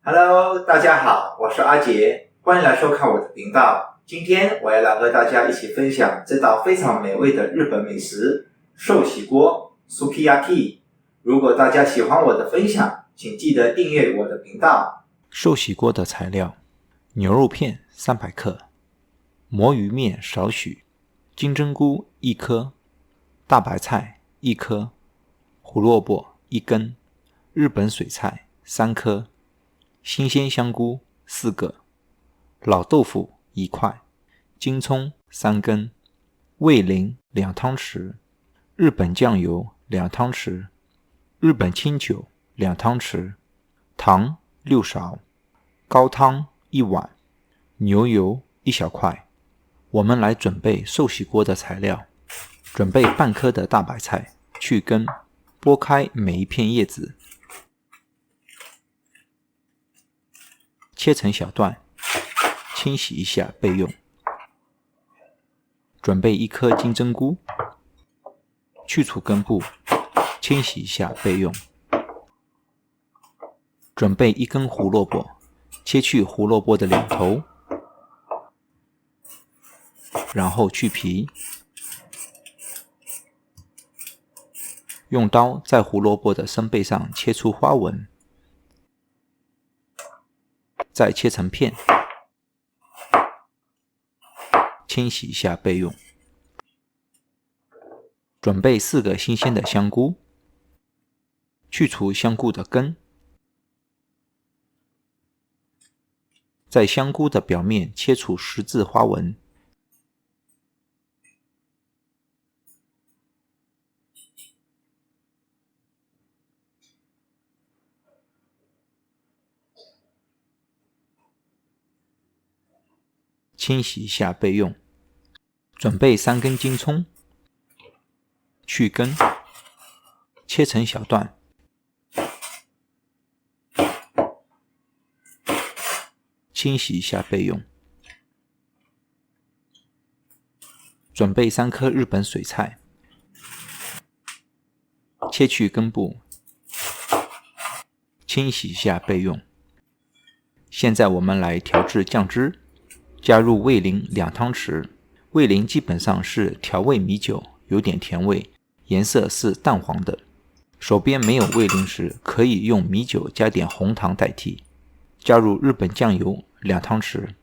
Hello，大家好，我是阿杰，欢迎来收看我的频道。今天我要来和大家一起分享这道非常美味的日本美食寿喜锅 Sukiyaki。如果大家喜欢我的分享，请记得订阅我的频道。寿喜锅的材料：牛肉片300克，魔芋面少许，金针菇1颗，大白菜1颗，胡萝卜1根，日本水菜3颗，新鲜香菇4个，老豆腐1块，金葱3根，味淋2汤匙，日本酱油2汤匙，日本清酒2汤匙，糖6勺，高汤1碗，牛油1小块。我们来准备寿喜锅的材料。准备半颗的大白菜，去根，剥开每一片叶子，切成小段，清洗一下备用。准备1颗金针菇，去除根部，清洗一下备用。准备1根胡萝卜，切去胡萝卜的两头，然后去皮，用刀在胡萝卜的身背上切出花纹，再切成片，清洗一下备用。准备4个新鲜的香菇，去除香菇的根，在香菇的表面切出十字花纹，清洗一下备用。准备3根金葱，去根，切成小段，清洗一下备用。准备3颗日本水菜，切去根部，清洗一下备用。现在我们来调制酱汁，加入味淋2汤匙，味淋基本上是调味米酒，有点甜味，颜色是淡黄的。手边没有味淋时，可以用米酒加点红糖代替。加入日本酱油2汤匙，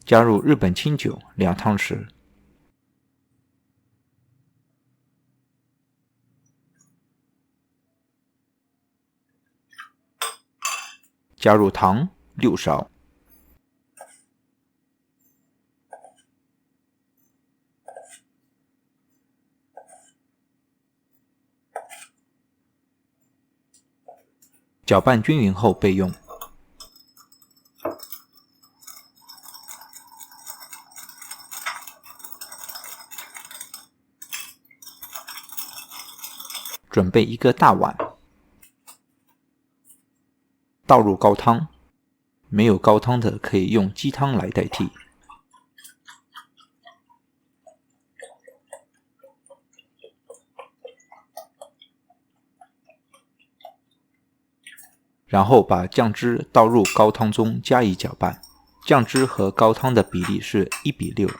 加入日本清酒2汤匙，加入糖6勺，搅拌均匀后备用。准备1个大碗，倒入高汤，没有高汤的可以用鸡汤来代替。然后把酱汁倒入高汤中加以搅拌，酱汁和高汤的比例是1比6。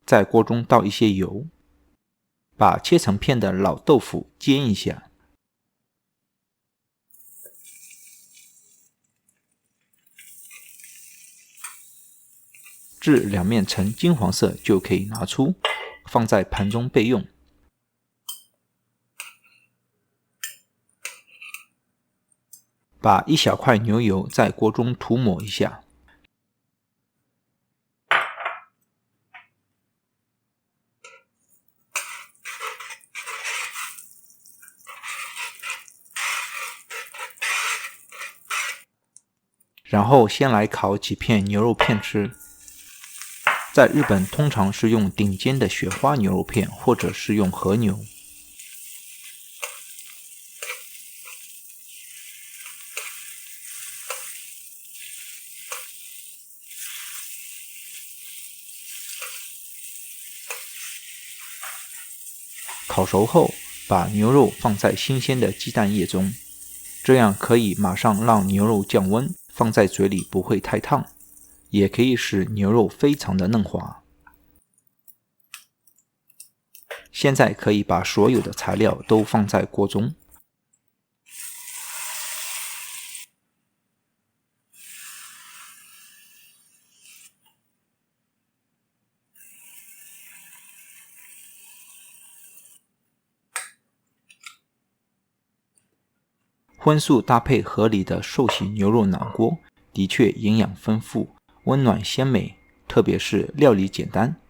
在锅中倒一些油，把切成片的老豆腐煎一下，至两面呈金黄色就可以拿出，放在盘中备用。把1小块牛油在锅中涂抹一下，然后先来烤几片牛肉片吃，在日本通常是用顶尖的雪花牛肉片，或者是用和牛。烤熟后，把牛肉放在新鲜的鸡蛋液中，这样可以马上让牛肉降温，放在嘴里不会太烫，也可以使牛肉非常的嫩滑。现在可以把所有的材料都放在锅中。荤素搭配合理的寿喜牛肉腩锅，的确营养丰富，温暖鲜美，特别是料理简单。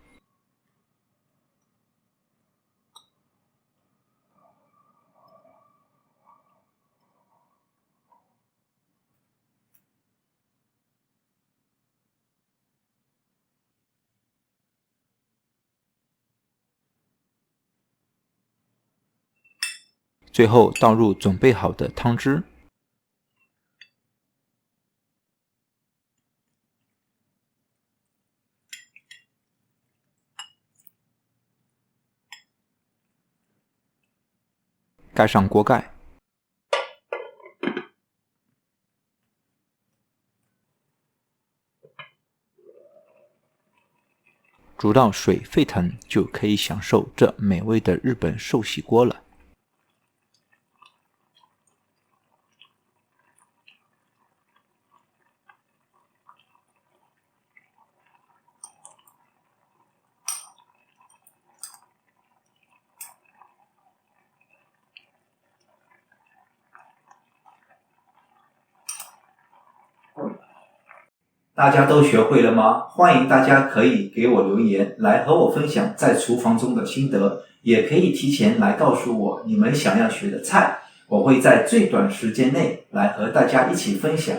最后倒入准备好的汤汁，盖上锅盖，煮到水沸腾，就可以享受这美味的日本寿喜锅了。大家都学会了吗？欢迎大家可以给我留言，来和我分享在厨房中的心得，也可以提前来告诉我你们想要学的菜，我会在最短时间内来和大家一起分享。